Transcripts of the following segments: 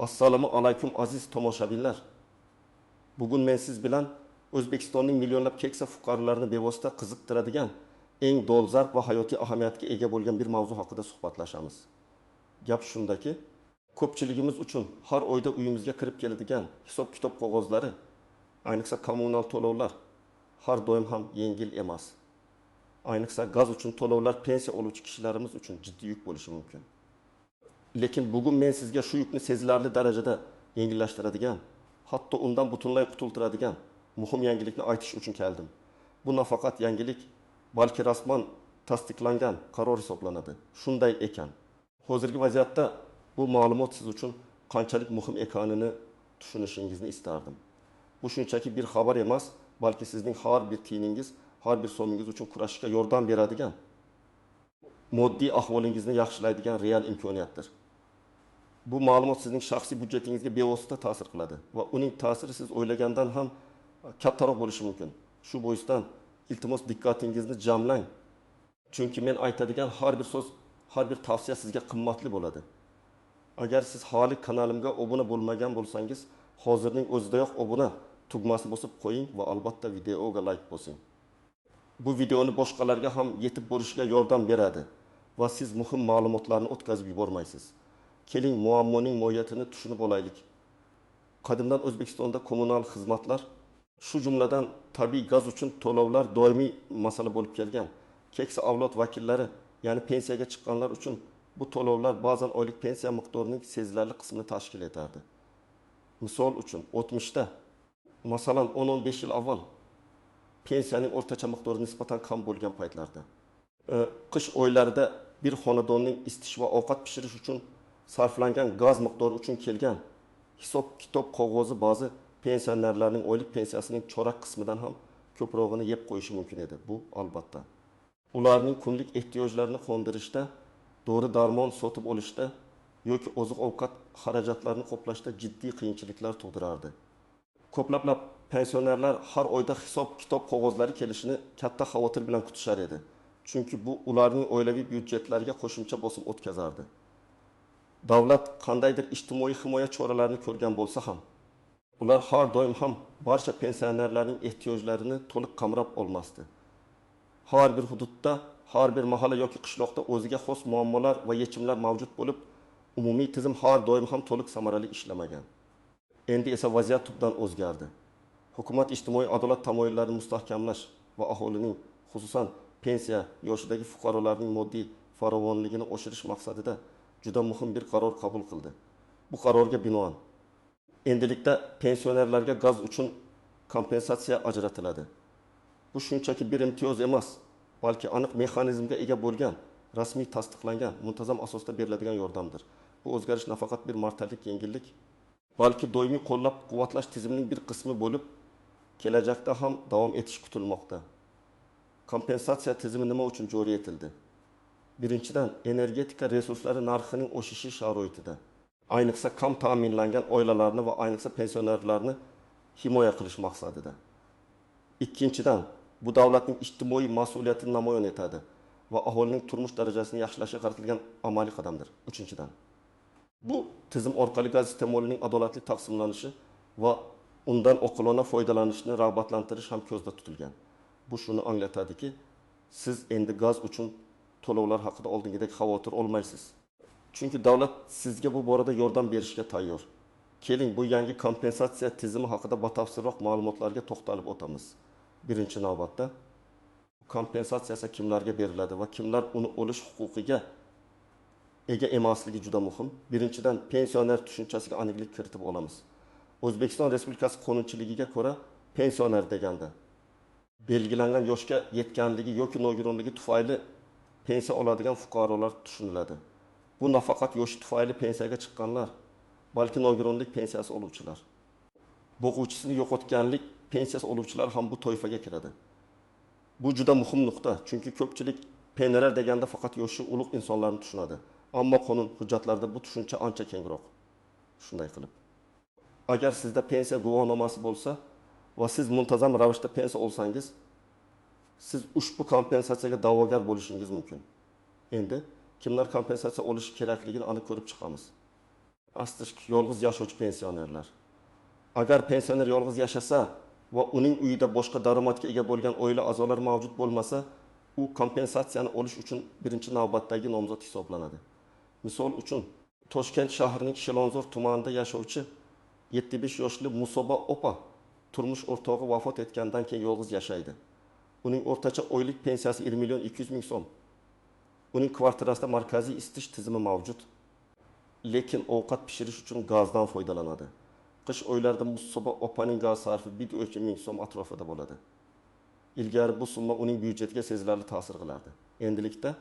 Assalomu alaykum aziz tomoshabinlar. Bugun men siz bilan O'zbekistonning millionlab keksa fuqarolarini bevosita qiziqtiradigan, eng dolzarb va hayotiy ahamiyatga ega bo'lgan bir mavzu haqida suhbatlashamiz. Gap shundaki, ko'pchiligimiz uchun har oyda uyimizga kirib keladigan hisob-kitob qog'ozlari, ayniqsa kommunal to'lovlar har doim ham yengil emas. Ayniqsa gaz uchun to'lovlar pensiya oluvchi kishilarimiz uchun jiddiy yuk bo'lishi mumkin. Lekin bugun men sizga shu yukni sezilarli darajada yengillashtiradigan, hatto undan butunlay qutultiradigan muhim yangilikni aytish uchun keldim. Bu nafaqat yangilik, balki rasman tasdiqlangan qaror hisoblanadi. Shunday ekan, hozirgi vaziyatda bu ma'lumot siz uchun qanchalik muhim ekanini tushunishingizni istardim. Bu shunchaki bir xabar emas, balki sizning har bir tiyiningiz, har bir so'mingiz uchun kurashishga yordam beradigan, moddiy ahvolingizni yaxshilaydigan real imkoniyatdir. Bu ma'lumot sizning shaxsiy budjetingizga bevosita ta'sir qiladi va uning ta'siri siz o'ylagandan ham kattaroq bo'lishi mumkin. Shu boisdan iltimos diqqatingizni jamlang. Chunki men aytadigan har bir so'z, har bir tavsiya sizga qimmatli bo'ladi. Agar siz hali kanalimga obuna bo'lmagan bo'lsangiz, hozirning o'zidayoq obuna tugmasini bosib qo'ying va albatta videoga like bosing. Bu videoni boshqalarga ham yetib borishiga yordam beradi va siz muhim ma'lumotlarni o'tkazib yubormaysiz. Keling muammoning mohiyatini tushunib olaylik. Qadimdan O'zbekistonda kommunal xizmatlar, shu jumladan tabiiy gaz uchun to'lovlar doimiy masala bo'lib kelgan. Keksa avlod vakillari, ya'ni pensiyaga chiqqanlar uchun bu to'lovlar ba'zan oylik pensiya miqdorining sezilarli qismini tashkil etardi. Misol uchun 'da, masalan 10-15 yil avval pensiyaning o'rtacha miqdori nisbatan kam bo'lgan paytlarda, qish oylarida bir xonadonning isitish va ovqat pishirish uchun sarflangan gaz miqdori uchun kelgan hisob-kitob qog'ozi ba'zi pensionerlarning oylik pensiyasining chorak qismidan ham ko'prog'ini yeb qo'yishi mumkin edi. Bu albatta ularning kunlik ehtiyojlarini qondirishda, dori-darmon sotib olishda yoki oziq-ovqat xarajatlarini qoplashda jiddiy qiyinchiliklar tug'dirardi. Ko'plab pensionerlar har oyda hisob-kitob qog'ozlari kelishini katta xavotir bilan kutishar edi. Chunki bu ularning oilaviy byudjetlariga qo'shimcha bosim o'tkazardi. Davlat qandaydir ijtimoiy himoya choralarini ko'rgan bo'lsa ham, ular har doim ham barcha pensionerlarning ehtiyojlarini to'liq qamrab olmasdi. Har bir hududda, har bir mahalla yoki qishloqda o'ziga xos muammolar va yechimlar mavjud bo'lib, umumiy tizim har doim ham to'liq samarali ishlamagan. Endi esa vaziyat tubdan o'zgardi. Hukumat ijtimoiy adolat tamoyillarini mustahkamlash va aholining, xususan pensiya yoshidagi fuqarolarning moddiy farovonligini oshirish maqsadida juda muhim bir qaror qabul qildi. Bu qarorga binoan endilikda pensionerlarga gaz uchun kompensatsiya ajratiladi. Bu shunchaki bir imtiyoz emas, balki aniq mexanizmga ega bo'lgan, rasmiy tasdiqlangan, muntazam asosda beriladigan yordamdir. Bu o'zgarish nafaqat bir martalik yengillik, balki doimiy qo'llab-quvvatlash tizimining bir qismi bo'lib, kelajakda ham davom etishi kutilmoqda. Kompensatsiya tizimi nima uchun joriy etildi? Birinchidan, energetika resurslari narxining o'sishi sharoitida, ayniqsa kam ta'minlangan oilalarni va ayniqsa pensionerlarni himoya qilish maqsadida. Ikkinchidan, bu davlatning ijtimoiy mas'uliyatini namoyon etadi va aholining turmush darajasini yaxshilashga qaratilgan amaliy qadamdir. Uchinchidan, bu tizim orqali gaz iste'molining adolatli taqsimlanishi va undan oqilona foydalanishni rag'batlantirish ham ko'zda tutilgan. Bu shuni anglatadiki, siz endi gaz uchun to'lovlar haqida oldingidek xavotir olmaysiz. Chunki davlat sizga bu borada yordam berishga tayyor. Keling, bu yangi kompensatsiya tizimi haqida batafsilroq ma'lumotlarga to'xtalib o'tamiz. Birinchi navbatda, kompensatsiya esa kimlarga beriladi va kimlar uni olish huquqiga ega emasligi juda muhim. Birinchidan, pensioner tushunchasiga aniqlik kiritib olamiz. O'zbekiston Respublikasi qonunchiligiga ko'ra, pensioner deganda belgilangan yoshga yetganligi yoki nogironligi tufayli pensiya oladigan fuqarolar tushuniladi. Bu nafaqat yoshi tufayli pensiyaga chiqqanlar, balki nogironlik pensiyasi oluvchilar, bo'g'uvchisini yo'qotganlik pensiyasi oluvchilar ham bu toifaga kiradi. Bu juda muhim nuqta, chunki ko'pchilik pensioner deganda faqat yoshi ulug' insonlarni tushunadi. Ammo qonun hujjatlarida bu tushuncha ancha kengroq. Shunday qilib, agar sizda pensiya guvohnomasi bo'lsa va siz muntazam ravishda pensiya olsangiz, siz ushbu kompensatsiyaga da'vogar bo'lishingiz mumkin. Endi kimlar kompensatsiya olishi kerakligini aniq ko'rib chiqamiz. Asli yolg'iz yashovchi pensionerlar. Agar pensioner yolg'iz yashasa va uning uyida boshqa daromadga ega bo'lgan oila a'zolari mavjud bo'lmasa, u kompensatsiyani olish uchun birinchi navbatdagi nomzod hisoblanadi. Misol uchun, Toshkent shahrining Shilonzor tumanida yashovchi 75 yoshli Musoba opa turmush o'rtog'i vafot etgandan keyin yolg'iz yashaydi. Uning o'rtacha oylik pensiyasi 1 million 200 ming so'm. Uning kvartirasida markaziy isitish tizimi mavjud. Lekin ovqat pishirish uchun gazdan foydalanadi. Qish oylarida Musoba opaning gaz sarfi 1 ming so'm atrofida bo'ladi. Ilgari bu summa uning byudjetiga sezilarli ta'sir qilardi. Endilikda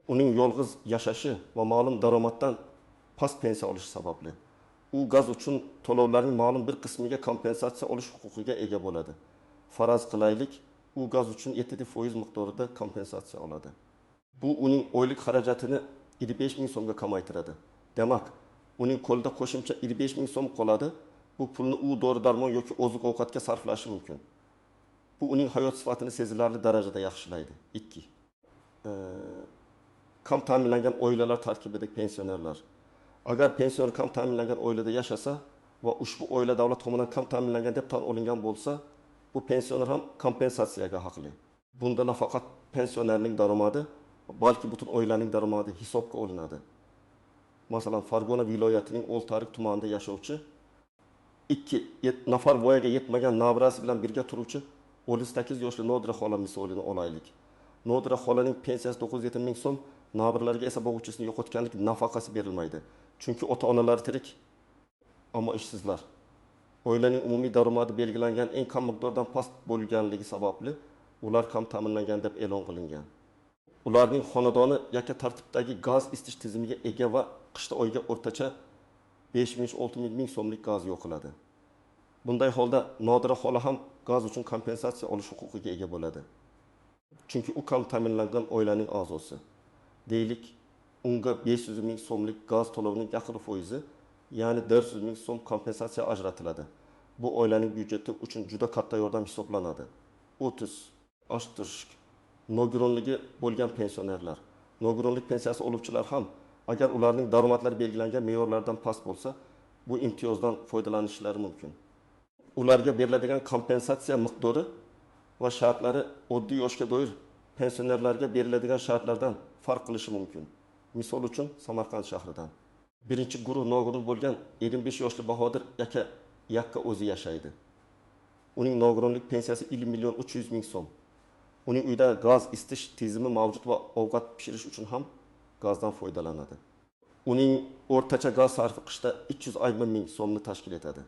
uning yolg'iz yashashi va ma'lum daromaddan past pensiya olishi sababli u gaz uchun to'lovlarning ma'lum bir qismiga kompensatsiya olish huquqiga ega bo'ladi. Faraz qilaylik, u gaz uchun 7% miqdorida kompensatsiya oladi. Bu uning oylik xarajatini 25 ming so'mga kamaytiradi. Demak, uning qo'lida qo'shimcha 25 ming so'm qoladi. Bu pulni u dori-darmon yoki oziq-ovqatga sarflashi mumkin. Bu uning hayot sifatini sezilarli darajada yaxshilaydi. 2. Kam ta'minlangan oilalar tarkibidagi pensionerlar. Agar pensioner kam ta'minlangan oilada yashasa va ushbu oila davlat tomonidan kam ta'minlangan deb tan olingan bo'lsa, bu pensioner ham kompensatsiyaga haqli. Bunda nafaqat pensionerning daromadi, balki butun oilaning daromadi hisobga olinadi. Masalan, Farg'ona viloyatining Oltiariq tumanida yashovchi 2 nafar voyaga yetmagan nabirasi bilan birga turuvchi 38 yoshli Nodira xola misolini olaylik. Nodira xolaning pensiyasi 907 ming so'm, nabirlarga esa bo'g'ichisini yo'qotganlik nafaqasi berilmaydi. Chunki ota-onalari tirik, ammo ishsizlar. Oilaning umumiy daromadi belgilangan eng kam miqdordan past bo'lganligi sababli ular kam ta'minlangan deb e'lon qilingan. Ularning xonadoni yakka tartibdagi gaz isitish tizimiga ega va qishda oyga o'rtacha 5-6 ming so'mlik gaz yo'qiladi. Bunday holda Nodira xola ham gaz uchun kompensatsiya olish huquqiga ega bo'ladi. Chunki u kam ta'minlangan oilaning a'zosi. Deylik, unga 500 ming so'mlik gaz to'lovining yaqin foizi, ya'ni 400 ming so'm kompensatsiya ajratiladi. Bu oilaning byudjeti uchun juda katta yordam hisoblanadi. 30. Nogironligi bo'lgan pensionerlar. Nogironlik pensiyasi oluvchilar ham agar ularning daromadlari belgilangan me'yorlardan past bo'lsa, bu imtiyozdan foydalanishlari mumkin. Ularga beriladigan kompensatsiya miqdori va shartlari oddiy yoshga doir pensionerlarga beriladigan shartlardan farq qilishi mumkin. Misol uchun, Samarqand shahridan birinchi guruh nogiron bo'lgan 25 yoshli Bahodir aka yakka o'zi yashaydi. Uning nogironlik pensiyasi 1 million 300 ming so'm. Uning uyda gaz isitish tizimi mavjud va ovqat pishirish uchun ham gazdan foydalanadi. Uning o'rtacha gaz sarfi qishda 350 ming so'mni tashkil etadi.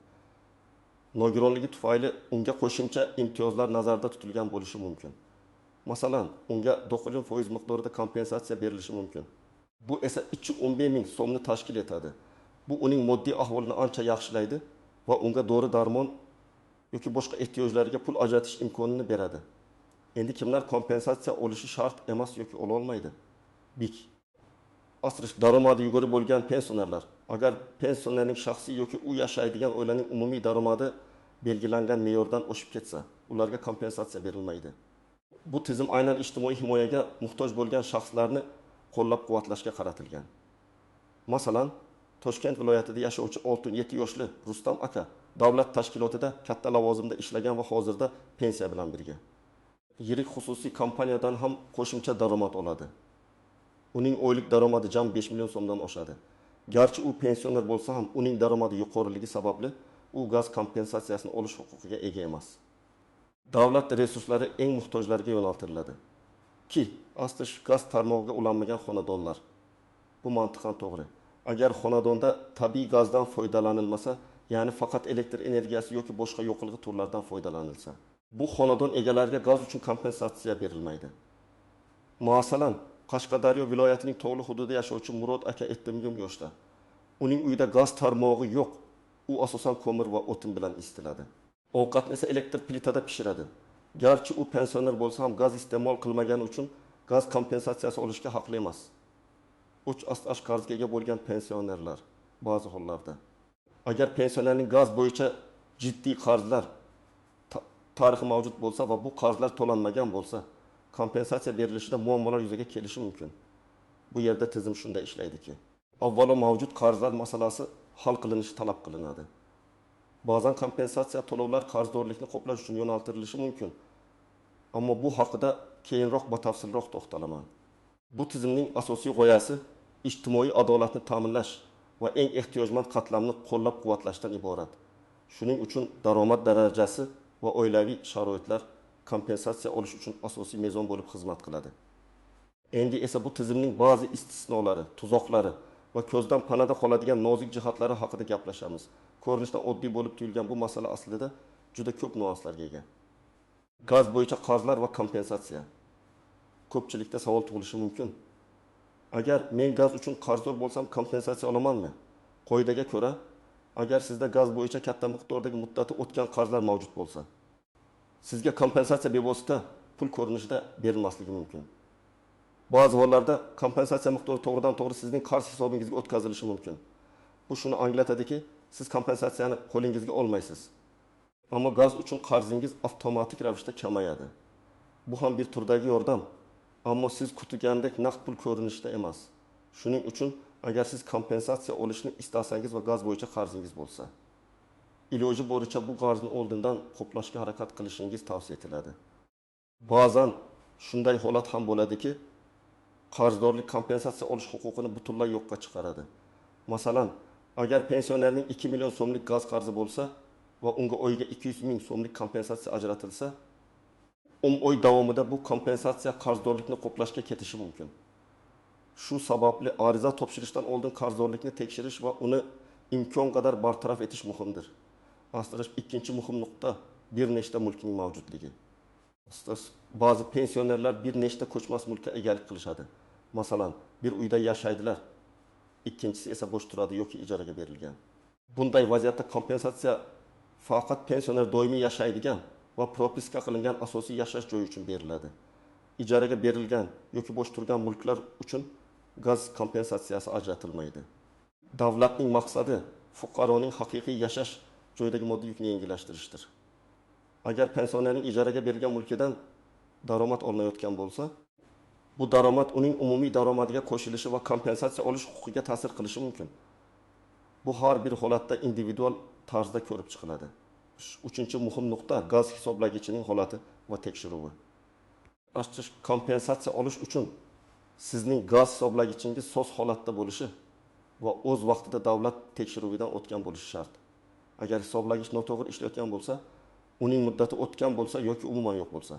Nogironligi tufayli unga qo'shimcha imtiyozlar nazarda tutilgan bo'lishi mumkin. Masalan, unga 9% miqdorida kompensatsiya berilishi mumkin. Bu esa 315 ming so'mni tashkil etadi. Bu uning moddiy ahvolini ancha yaxshilaydi va unga dori-darmon yoki boshqa ehtiyojlariga pul ajratish imkonini beradi. Endi kimlar kompensatsiya olishi shart emas yoki ola olmaydi? Asli daromadi yuqori bo'lgan pensionerlar. Agar pensionerning shaxsiy yoki u yashaydigan oilaning umumiy daromadi belgilangan me'yordan oshib ketsa, ularga kompensatsiya berilmaydi. Bu tizim aynan ijtimoiy himoyaga muhtoj bo'lgan shaxslarni qo'llab-quvvatlashga qaratilgan. Masalan, Toshkent viloyatida yashovchi 67 yoshli Rustam aka davlat tashkilotida katta lavozimda ishlagan va hozirda pensiya bilan birga. Yirik xususiy kompaniyadan ham qo'shimcha daromad oladi. Uning oylik daromadi jam 5 million so'mdan oshadi. Garchi u pensioner bo'lsa ham, uning daromadi yuqoriligi sababli u gaz kompensatsiyasini olish huquqiga ega emas. Davlat resurslari eng muhtojlarga yo'naltiriladi. Asli gaz tarmog'iga ulanmagan xonadonlar. Bu mantiqan to'g'ri. Agar xonadonda tabiiy gazdan foydalanilmasa, ya'ni faqat elektr energiyasi yoki boshqa yoqilg'i turlaridan foydalanilsa, bu xonadon egalariga gaz uchun kompensatsiya berilmaydi. Masalan, Qashqadaryo viloyatining Tog'li hududida yashovchi Murod aka 70 yoshda. Uning uyida gaz tarmog'i yo'q. U asosan ko'mir va o'tin bilan isitiladi. Ovqatni esa elektr plitada pishiradi. Garchi u pensioner bo'lsa ham gaz iste'mol qilmagani uchun gaz kompensatsiyasi olishga haqli emas. Uch asl qarzga ega bo'lgan pensionerlar ba'zi hollarda. Agar pensionerning gaz bo'yicha jiddiy qarzlar tarixi mavjud bo'lsa va bu qarzlar to'lanmagan bo'lsa, kompensatsiya berilishida muammolar yuzaga kelishi mumkin. Bu yerda tizim shunday ishlaydiki, avvalo mavjud qarzlar masalasi hal qilinishi talab qilinadi. Ba'zan kompensatsiya to'lovlar qarzdorlikni qoplash uchun yo'naltirilishi mumkin. Ammo bu haqida keyinroq batafsilroq to'xtalaman. Bu tizimning asosiy g'oyasi ijtimoiy adolatni ta'minlash va eng ehtiyojmand qatlamni qo'llab-quvvatlashdan iborat. Shuning uchun daromad darajasi va oilaviy sharoitlar kompensatsiya olish uchun asosiy mezon bo'lib xizmat qiladi. Endi esa bu tizimning ba'zi istisnolari, tuzoqlari va ko'zdan panada qoladigan nozik jihatlari haqida gaplashamiz. Ko'rinishdan oddiy bo'lib tuyulgan bu masala aslida juda ko'p nuanslarga ega. Gaz bo'yicha qarzlar va kompensatsiya. Ko'pchilikda savol tug'ilishi mumkin. Agar men gaz uchun qarzdor bo'lsam, kompensatsiya olamanmi? Qoidaga ko'ra, agar sizda gaz bo'yicha katta miqdordagi muddati o'tgan qarzlar mavjud bo'lsa, sizga kompensatsiya bevosita pul ko'rinishida berilmasligi mumkin. Ba'zi hollarda kompensatsiya miqdori to'g'ridan-to'g'ri sizning qarz hisobingizga o'tkazilishi mumkin. Bu shuni anglatadiki, siz kompensatsiyani qo'lingizga olmaysiz. Ammo gaz uchun qarzingiz avtomatik ravishda kamayadi. Bu ham bir turdagi yordam, ammo siz kutgandek naqd pul ko'rinishida emas. Shuning uchun agar siz kompensatsiya olishni istasangiz va gaz bo'yicha qarzingiz bo'lsa, iloji boricha bu qarzni oldindan qoplashga harakat qilishingiz tavsiya etiladi. Ba'zan shunday holat ham bo'ladiki, qarzdorlik kompensatsiya olish huquqini butunlay yo'qqa chiqaradi. Masalan, agar pensionerning 2 million so'mlik gaz qarzi bo'lsa va unga oyiga 200 ming so'mlik kompensatsiya ajratilsa, 10 oy davomida bu kompensatsiya qarzdorlikni qoplashga ketishi mumkin. Shu sababli ariza topshirishdan oldin qarzdorlikni tekshirish va uni imkon qadar bartaraf etish muhimdir. Aslida ikkinchi muhim nuqta bir nechta mulkning mavjudligi. Ba'zi pensionerlar bir nechta ko'chmas mulkka egalik qilishadi. Masalan, bir uyda yashaydilar, ikkinchisi esa bo'sh turadi yoki ijaraga berilgan. Bunday vaziyatda kompensatsiya faqat pensioner doimiy yashaydigan va propiska qilingan asosiy yashash joyi uchun beriladi. Ijaraga berilgan yoki bo'sh turgan mulklar uchun gaz kompensatsiyasi ajratilmaydi. Davlatning maqsadi fuqaroning haqiqiy yashash joyidagi moddiy yukni yengillashtirishdir. Agar pensionerning ijaraga berilgan mulkidan daromad olinayotgan bo'lsa, bu daromad uning umumiy daromadiga qo'shilishi va kompensatsiya olish huquqiga ta'sir qilishi mumkin. Bu har bir holatda individual tarzda ko'rib chiqiladi. Uchinchi muhim nuqta gaz hisoblagichining holati va tekshiruvi. Kompensatsiya olish uchun sizning gaz hisoblagichingiz soz holatda bo'lishi va o'z vaqtida davlat tekshiruvidan o'tgan bo'lishi shart. Agar hisoblagich noto'g'ri ishlayotgan bo'lsa, uning muddati o'tgan bo'lsa yoki umuman yo'q bo'lsa,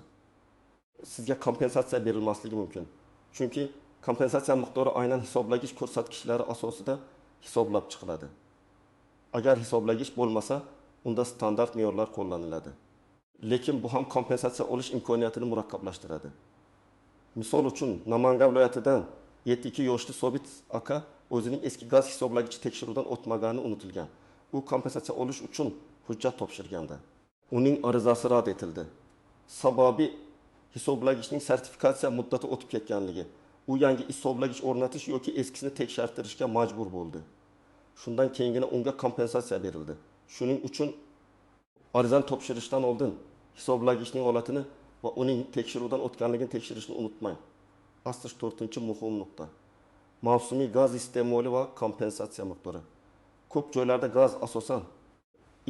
sizga kompensatsiya berilmasligi mumkin. Chunki kompensatsiya miqdori aynan hisoblagich ko'rsatkichlari asosida hisoblab chiqiladi. Agar hisoblagich bo'lmasa, unda standart me'yorlar qo'llaniladi. Lekin bu ham kompensatsiya olish imkoniyatini murakkablashtiradi. Misol uchun, Namangan viloyatidan 72 yoshli Sobit aka o'zining eski gaz hisoblagichi tekshiruvdan o'tmagani unutilgan. U kompensatsiya olish uchun hujjat topshirganda uning arizasi rad etildi. Sababi hisoblagichning sertifikatsiya muddati o'tib ketganligi. U yangi hisoblagich o'rnatish yoki eskisini tekshirtirishga majbur bo'ldi. Shundan keyingina unga kompensatsiya berildi. Shuning uchun arizani topshirishdan oldin hisoblagichning holatini va uning tekshiruvdan o'tganligini tekshirishni unutmang. Asl 4-muhim nuqta. Mavsumiy gaz iste'moli va kompensatsiya miqdori. Ko'p joylarda gaz asosan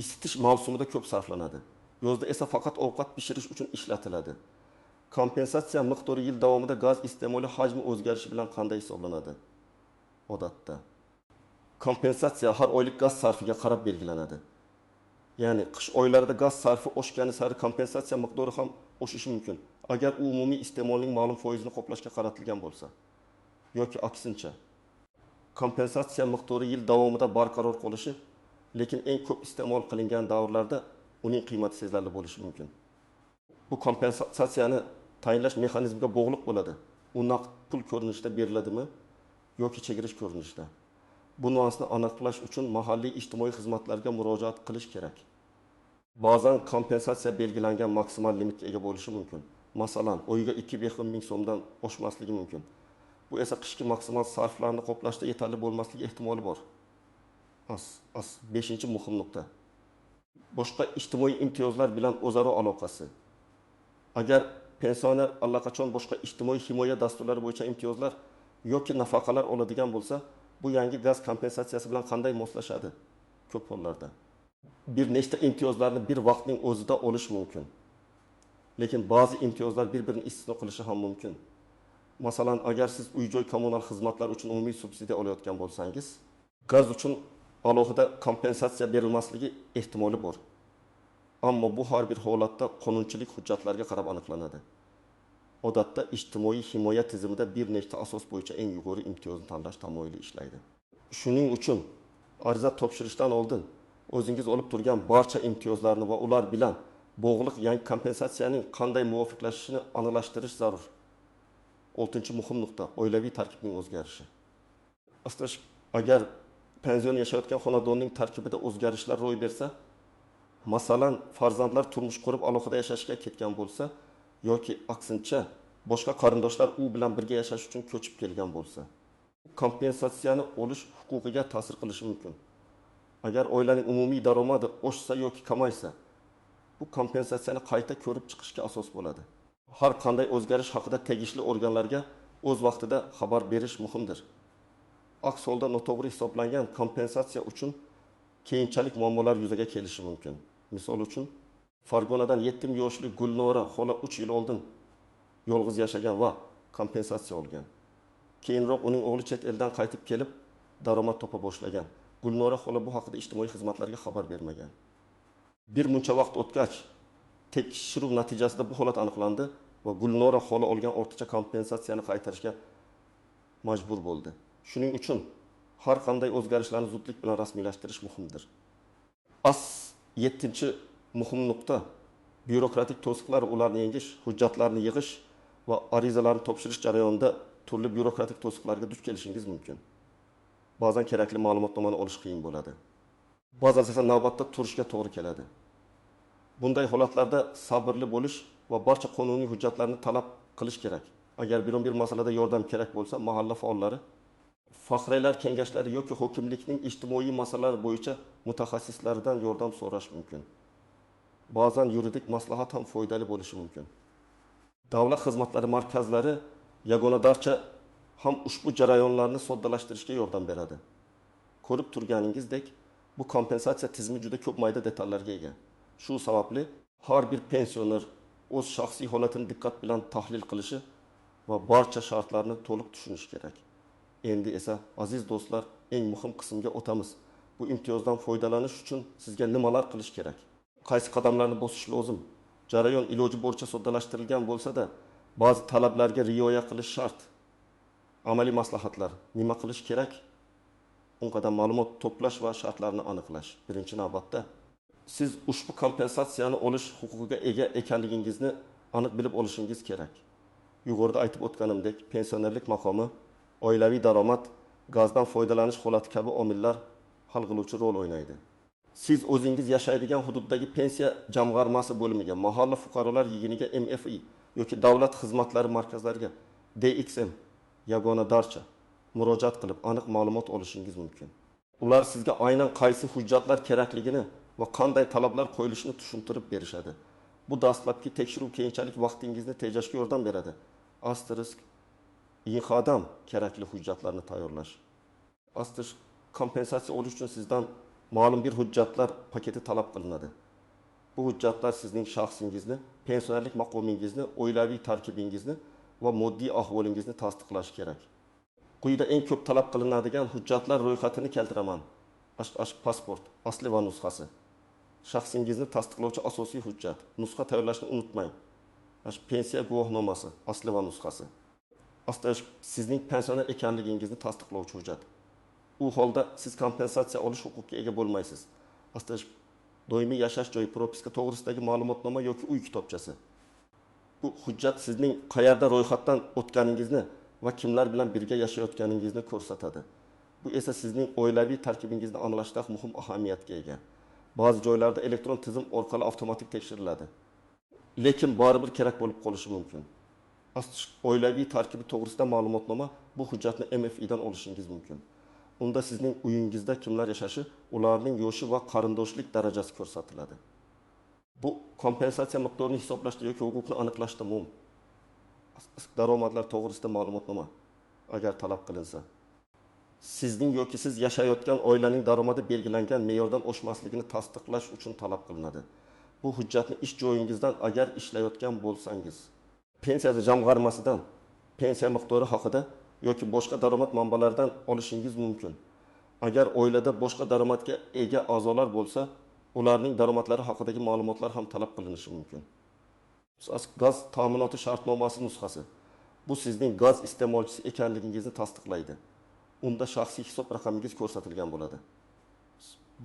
isitish mavsumida ko'p sarflanadi. Yozda esa faqat ovqat pishirish uchun ishlatiladi. Kompensatsiya miqdori yil davomida gaz iste'moli hajmi o'zgarishi bilan qanday hisoblanadi? Odatda kompensatsiya har oylik gaz sarfiga qarab belgilanadi. Ya'ni qish oylarida gaz sarfi oshgani sari kompensatsiya miqdori ham oshishi mumkin. Agar u umumiy iste'molning ma'lum foizini qoplashga qaratilgan bo'lsa, yoki aksincha. Kompensatsiya miqdori yil davomida barqaror qolishi, lekin eng ko'p iste'mol qilingan davrlarda uning qiymati sezilarli bo'lishi mumkin. Bu kompensatsiyani tayinlash mexanizmiga bog'liq bo'ladi. U naqd pul ko'rinishida beriladimi yoki chegirish ko'rinishida? Bu nuansni aniqlash uchun mahalliy ijtimoiy xizmatlarga murojaat qilish kerak. Ba'zan kompensatsiya belgilangan maksimal limitga ega bo'lishi mumkin. Masalan, oyiga 2 ming so'mdan oshmasligi mumkin. Bu esa qishki maksimal sarflarni qoplashda yetarli bo'lmasligi ehtimoli bor. 5-muhim nuqta. Boshqa ijtimoiy imtiyozlar bilan o'zaro aloqasi. Agar pensioner allaqachon boshqa ijtimoiy himoya dasturlari bo'yicha imtiyozlar yoki nafaqalar oladigan bo'lsa, bu yangi gaz kompensatsiyasi bilan qanday moslashadi? Ko'p hollarda bir nechta imtiyozlarni bir vaqtning o'zida olish mumkin. Lekin ba'zi imtiyozlar bir-birini istisno qilishi ham mumkin. Masalan, agar siz uy-joy kommunal xizmatlar uchun umumiy subsidiya olayotgan bo'lsangiz, gaz uchun alohida kompensatsiya berilmasligi ehtimoli bor. Ammo bu har bir holatda qonunchilik hujjatlariga qarab aniqlanadi. Odatda ijtimoiy himoya tizimida bir nechta asos bo'yicha eng yuqori imtiyozni tanlash tamoyili ishlaydi. Shuning uchun ariza topshirishdan oldin o'zingiz olib turgan barcha imtiyozlarni va ular bilan bog'liq yangi kompensatsiyaning qanday muvofiqlashishini aniqlashtirish zarur. 6-muhim nuqta oilaviy tarkibning o'zgarishi. Agar pension yashayotgan xonadonning tarkibida o'zgarishlar ro'y bersa, masalan, farzandlar turmush qurib alohida yashashga ketgan bo'lsa yoki aksincha boshqa qarindoshlar u bilan birga yashash uchun ko'chib kelgan bo'lsa, kompensatsiyani olish huquqiga ta'sir qilishi mumkin. Agar oilaning umumiy daromadi oshsa yoki kamaysa, bu kompensatsiyani qayta ko'rib chiqishga asos bo'ladi. Har qanday o'zgarish haqida tegishli organlarga o'z vaqtida xabar berish muhimdir. Aks holda noto'g'ri hisoblangan kompensatsiya uchun keyinchalik muammolar yuzaga kelishi mumkin. Misol uchun, Farg'onadan 7 yoshli Gulnora xola 3 yil oldin yolg'iz yashagan va kompensatsiya olgan. Keyinroq uning o'g'li chet eldan qaytib kelib, daromad topa boshlagan. Gulnora xola bu haqida ijtimoiy xizmatlarga xabar bermagan. Bir muncha vaqt o'tgach, tekshiruv natijasida bu holat aniqlandi va Gulnora xola olgan ortiqcha kompensatsiyani qaytarishga majbur bo'ldi. Shuning uchun har qanday o'zgarishlarni zudlik bilan rasmiylashtirish muhimdir. 7-muhim nuqta byurokratik to'siqlar, ularni yengish, hujjatlarni yig'ish va arizalarni topshirish jarayonida turli byurokratik to'siqlarga duch kelishingiz mumkin. Ba'zan kerakli ma'lumotnomani olish qiyin bo'ladi. Ba'zan esa navbatda turishga to'g'ri keladi. Bunday holatlarda sabrli bo'lish va barcha qonuniy hujjatlarni talab qilish kerak. Agar bir masalada yordam kerak bo'lsa, mahalla faollari, faxriylar kengashlari yoki hokimlikning ijtimoiy masalalar bo'yicha mutaxassislaridan yordam so'rash mumkin. Ba'zan yuridik maslahat ham foydali bo'lishi mumkin. Davlat xizmatlari markazlari Yagona darcha ham ushbu jarayonlarni soddalashtirishga yordam beradi. Ko'rib turganingizdek, bu kompensatsiya tizimi juda ko'p mayda detallarga ega. Shu sababli har bir pensioner o'z shaxsiy holatini diqqat bilan tahlil qilishi va barcha shartlarni to'liq tushunishi kerak. Endi esa aziz do'stlar, eng muhim qismga o'tamiz. Bu imtiyozdan foydalanish uchun sizga nimalar qilish kerak? Qaysi qadamlarni bosish lozim? Jarayon iloji boricha soddalashtirilgan bo'lsa-da, ba'zi talablarga rioya qilish shart. Amaliy maslahatlar, nima qilish kerak? Unqadar ma'lumot to'plash va shartlarni aniqlash. Birinchi navbatda siz ushbu kompensatsiyani olish huquqiga ega ekanligingizni aniq bilib olishingiz kerak. Yuqorida aytib o'tganimdek, pensionerlik maqomi, oilaviy daromad, gazdan foydalanish holati kabi omillar hal qiluvchi rol o'ynaydi. Siz o'zingiz yashaydigan hududdagi pensiya jamg'armasi bo'limiga, mahalla fuqarolar yig'iniga MFI yoki davlat xizmatlari markazlariga DXM, Yagona darcha murojaat qilib aniq ma'lumot olishingiz mumkin. Ular sizga aynan qaysi hujjatlar kerakligini va qanday talablar qo'yilishini tushuntirib berishadi. Bu dastlabki tekshiruv keyinchalik vaqtingizni tejashga yordam beradi. Asterisk inqadam kerakli hujjatlarni tayyorlash. Asterisk kompensatsiya olish uchun sizdan ma'lum bir hujjatlar paketi talab qilinadi. Bu hujjatlar sizning shaxsingizni, pensionerlik maqomingizni, oilaviy tarkibingizni va moddiy ahvolingizni tasdiqlash kerak. Quyida eng ko'p talab qilinadigan hujjatlar ro'yxatini keltiraman. Pasport, asli va nusxasi. Shaxsingizni tasdiqlovchi asosiy hujjat. Nusxa tayyorlashni unutmang. Pensiya guvohnomasi, asli va nusxasi. Sizning pensioner ekanligingizni tasdiqlovchi hujjat. U holda siz kompensatsiya olish huquqiga ega bo'lmaysiz. Doimiy yashash joyi propiska to'g'risidagi ma'lumotnoma yoki uy kitobchasi. Bu hujjat sizning qayerda ro'yxatdan o'tganingizni va kimlar bilan birga yashayotganingizni ko'rsatadi. Bu esa sizning oilaviy tarkibingizni aniqlashda muhim ahamiyatga ega. Ba'zi joylarda elektron tizim orqali avtomatik tekshiriladi. Lekin baribir kerak bo'lib qolishi mumkin. Oilaviy tarkibi to'g'risida ma'lumotnoma bu hujjatni MFI dan olishingiz mumkin. Unda sizning uyingizda kimlar yashashi, ularning yoshi va qarindoshlik darajasi ko'rsatiladi. Bu kompensatsiya miqdorini hisoblashda yoki huquqni aniqlashda muhim. Daromadlar to'g'risida ma'lumotnoma agar talab qilinsa. sizning yoki siz yashayotgan oilaning daromadi belgilangan me'yordan oshmasligini tasdiqlash uchun talab qilinadi. Bu hujjatni ish joyingizdan agar ishlayotgan bo'lsangiz, pensiya jamg'armasidan pensiya miqdori haqida yoki boshqa daromad manbalaridan olishingiz mumkin. Agar oilada boshqa daromadga ega a'zolar bo'lsa, ularning daromadlari haqidagi ma'lumotlar ham talab qilinishi mumkin. Gaz ta'minoti shartnomasi nusxasi. Bu sizning gaz iste'molchisi ekanligingizni tasdiqlaydi. Unda shaxsiy hisob raqamingiz ko'rsatilgan bo'ladi.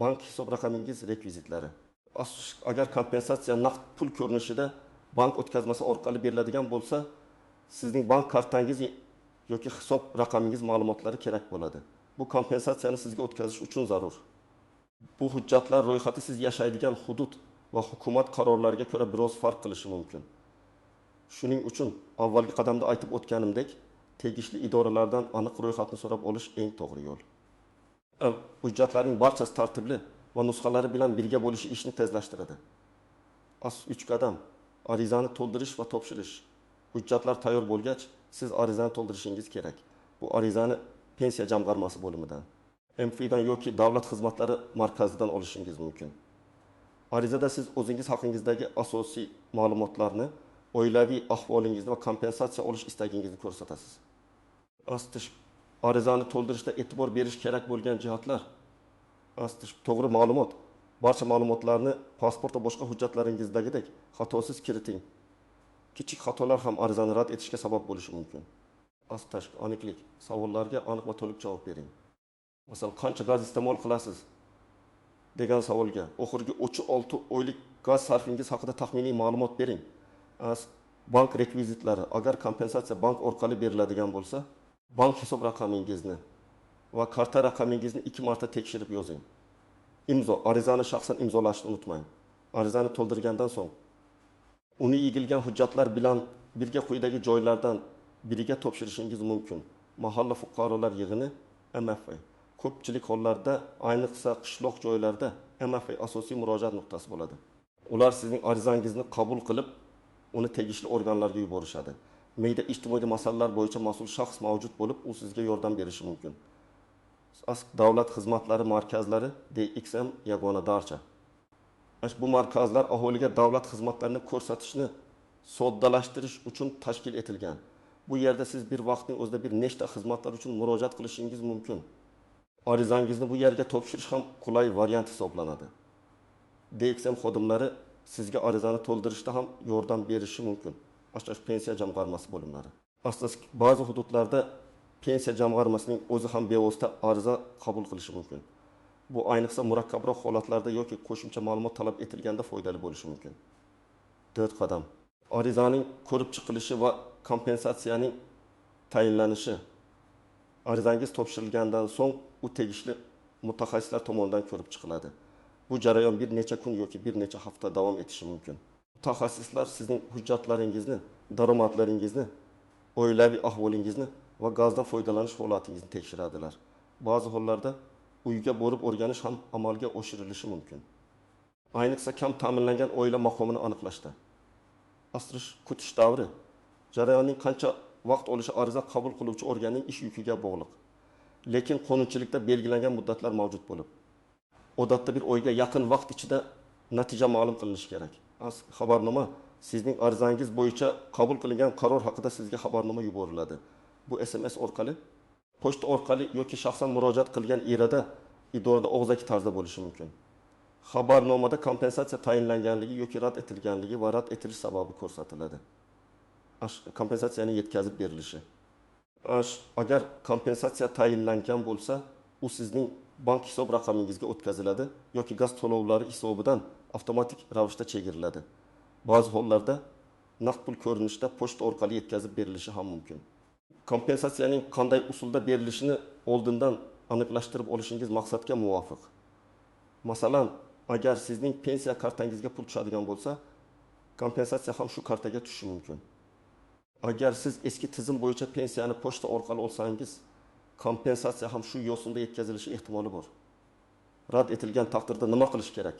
Bank hisob raqamingiz rekvizitlari. Agar kompensatsiya naqd pul ko'rinishida bank o'tkazmasi orqali beriladigan bo'lsa, sizning bank kartangiz yoki hisob raqamingiz ma'lumotlari kerak bo'ladi. Bu kompensatsiyani sizga o'tkazish uchun zarur. Bu hujjatlar ro'yxati siz yashaydigan hudud va hukumat qarorlariga ko'ra biroz farq qilishi mumkin. Shuning uchun avvalgi qadamda aytib o'tganimdek, tegishli idoralardan aniq ro'yxatni so'rab olish eng to'g'ri yo'l. Hujjatlarning barchasi tartibli va nusxalari bilan birga bo'lishi ishni tezlashtiradi. 3 qadam: arizani to'ldirish va topshirish. Hujjatlar tayyor bo'lgach, siz arizani to'ldirishingiz kerak. Bu arizani pensiya jamg'armasi bo'limidan, MFIdan yoki davlat xizmatlari markazidan olishingiz mumkin. Arizada siz o'zingiz haqingizdagi asosiy ma'lumotlarni, oilaviy ahvolingizni va kompensatsiya olish istagingizni ko'rsatasiz. Arizani to'ldirishda e'tibor berish kerak bo'lgan jihatlar: to'g'ri ma'lumot. Barcha ma'lumotlarni pasport va boshqa hujjatlaringizdagidek xatosiz kiriting. Kichik xatolar ham arizani rad etishga sabab bo'lishi mumkin. Aniqlik. Savollarga aniq va to'liq javob bering. Masalan, qancha gaz iste'mol qilasiz degan savolga oxirgi 6 oylik gaz sarfingiz haqida taxminiy ma'lumot bering. Bank rekvizitlari. Agar kompensatsiya bank orqali beriladigan bo'lsa, bank hisob raqamingizni va karta raqamingizni 2 marta tekshirib yozing. Imzo. Arizani shaxsan imzolashni unutmang. Arizani to'ldirgandan so'ng uni yig'ilgan hujjatlar bilan birga quyidagi joylardan biriga topshirishingiz mumkin. Mahalla fuqarolar yig'ini MFA. Ko'pchilik hollarda, ayniqsa qishloq joylarda MFA asosiy murojaat nuqtasi bo'ladi. Ular sizning arizangizni qabul qilib, uni tegishli organlarga yuborishadi. Mayda ijtimoiy masalalar bo'yicha mas'ul shaxs mavjud bo'lib, u sizga yordam berishi mumkin. Davlat xizmatlari markazlari DXM yagona darcha. Bu markazlar aholiga davlat xizmatlarini ko'rsatishni soddalashtirish uchun tashkil etilgan. Bu yerda siz bir vaqtning o'zida bir nechta xizmatlar uchun murojaat qilishingiz mumkin. Arizangizni bu yerga topshirish ham qulay variant hisoblanadi. DXM xodimlari sizga arizani to'ldirishda ham yordam berishi mumkin. Pensiya jamg'armasi bo'limlari. Asosiysi ba'zi hududlarda pensiya jamg'armasining o'zi ham bevosita ariza qabul qilishi mumkin. Bu ayniqsa murakkabroq holatlarda yoki qo'shimcha ma'lumot talab etilganda foydali bo'lishi mumkin. 4 qadam. Arizaning ko'rib chiqilishi va kompensatsiyaning tayinlanishi. Arizangiz topshirilgandan so'ng u tegishli mutaxassislar tomonidan ko'rib chiqiladi. Bu jarayon bir necha kun yoki bir necha hafta davom etishi mumkin. Mutaxassislar sizning hujjatlaringizni, daromadlaringizni, oilaviy ahvolingizni va gazdan foydalanish holatingizni tekshiradilar. Ba'zi hollarda uyga borib o'rganish ham amalga oshirilishi mumkin. Ayniqsa kam ta'minlangan oila maqomini aniqlashda. Kutish davri. Jarayonning qancha vaqt olishi ariza qabul qiluvchi organning ish yukiga bog'liq. Lekin qonunchilikda belgilangan muddatlar mavjud bo'lib, odatda bir oyga yaqin vaqt ichida natija ma'lum qilinishi kerak. Xabarnoma sizning arizangiz bo'yicha qabul qilingan qaror haqida sizga xabarnoma yuboriladi. Bu SMS orqali, pochta orqali yoki shaxsan murojaat qilgan idorada og'zaki tarzda bo'lishi mumkin. Xabarnomada kompensatsiya tayinlanganligi yoki rad etilganligi va rad etilish sababi ko'rsatiladi. Kompensatsiyaning yetkazib berilishi. Agar kompensatsiya tayinlangan bo'lsa, u sizning bank hisob raqamingizga o'tkaziladi yoki gaz to'lovlari hisobidan avtomatik ravishda chegiriladi. Ba'zi hollarda naqd pul ko'rinishida pochta orqali yetkazib berilishi ham mumkin. Kompensatsiyaning qanday usulda berilishini oldindan aniqlashtirib olishingiz maqsadga muvofiq. Masalan, agar sizning pensiya kartangizga pul tushadigan bo'lsa, kompensatsiya ham shu kartaga tushishi mumkin. Agar siz eski tizim bo'yicha pensiyani pochta orqali olsangiz, kompensatsiya ham shu yo'sinda yetkazilishi ehtimoli bor. Rad etilgan taqdirda nima qilish kerak?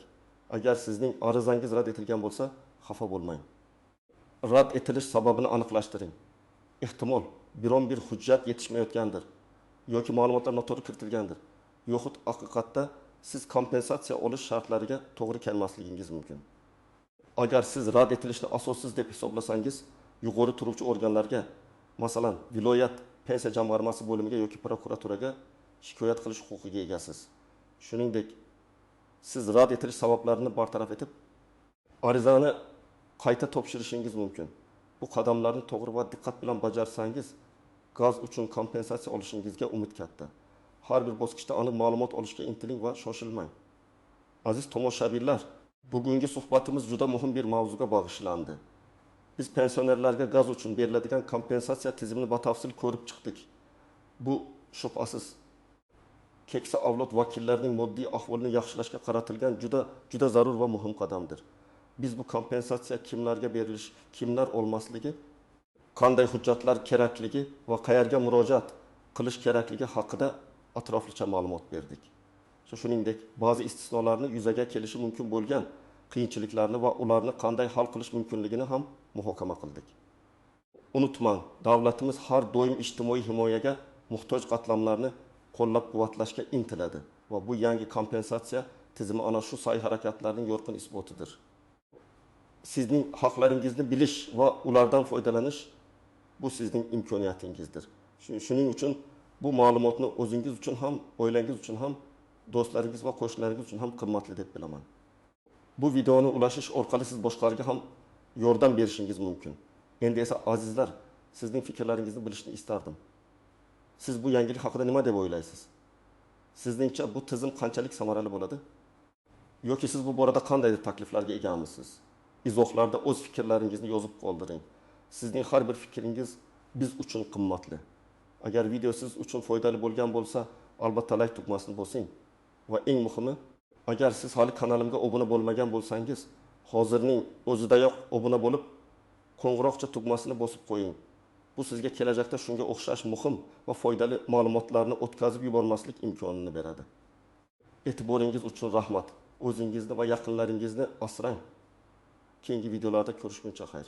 Agar sizning arizangiz rad etilgan bo'lsa, xafa bo'lmang. Rad etilish sababini aniqlashtiring. Ehtimol biron bir hujjat yetishmayotgandir yoki ma'lumotlar noto'g'ri kiritilgandir. Yoxud haqiqatda siz kompensatsiya olish shartlariga to'g'ri kelmasligingiz mumkin. Agar siz rad etilishni asossiz deb hisoblasangiz, yuqori turuvchi organlarga, masalan, viloyat pensiya jamg'armasi bo'limiga yoki prokuraturaga shikoyat qilish huquqiga egasiz. Shuningdek, siz rad etilish sabablarini bartaraf etib, arizani qayta topshirishingiz mumkin. Bu qadamlarni to'g'ri va diqqat bilan bajarsangiz, gaz uchun kompensatsiya olishingizga umid katta. Har bir bosqichda aniq ma'lumot olishga intiling va shoshilmang. Aziz tomoshabinlar, bugungi suhbatimiz juda muhim bir mavzuga bag'ishlandi. Biz pensionerlarga gaz uchun beriladigan kompensatsiya tizimini batafsil ko'rib chiqdik. Bu shubhasiz keksa avlod vakillarining moddiy ahvolini yaxshilashga qaratilgan juda zarur va muhim qadamdir. Biz bu kompensatsiya kimlarga berilishi, kimlar olmasligi, qanday hujjatlar kerakligi va qayerga murojaat qilish kerakligi haqida atroflicha ma'lumot berdik. Shuningdek, ba'zi istisnolarni yuzaga kelishi mumkin bo'lgan qiyinchiliklarni va ularni qanday hal qilish mumkinligini ham muhokama qildik. Unutmang, davlatimiz har doim ijtimoiy himoyaga muhtoj qatlamlarni qo'llab-quvvatlashga intiladi va bu yangi kompensatsiya tizimi ana shu sa'y-harakatlarning yorqin isbotidir. Sizning haqlaringizni bilish va ulardan foydalanish bu sizning imkoniyatingizdir. Shuning uchun bu ma'lumotni o'zingiz uchun ham, oilangiz uchun ham, do'stlaringiz va qo'shnilaringiz uchun ham qimmatli deb bilaman. Bu videoni ulashish orqali siz boshqalarga ham yordam berishingiz mumkin. Endi esa azizlar, sizning fikrlaringizni bilishni istardim. Siz bu yangilik haqida nima deb o'ylaysiz? Sizningcha bu tizim qanchalik samarali bo'ladi? Yoki siz bu borada qandaydir takliflarga egamisiz? Izohlarda o'z fikrlaringizni yozib qoldiring. Sizning har bir fikringiz biz uchun qimmatli. Agar video siz uchun foydali bo'lgan bo'lsa, albatta like tugmasini bosing. Va eng muhimi, agar siz hali kanalimga obuna bo'lmagan bo'lsangiz, hozirning o'zidayoq obuna bo'lib, qo'ng'iroqcha tugmasini bosib qo'ying. Bu sizga kelajakda shunga o'xshash muhim va foydali ma'lumotlarni o'tkazib yubormaslik imkonini beradi. E'tiboringiz uchun rahmat. O'zingizni va yaqinlaringizni asrang. Keyingi videolarda ko'rishguncha xayr.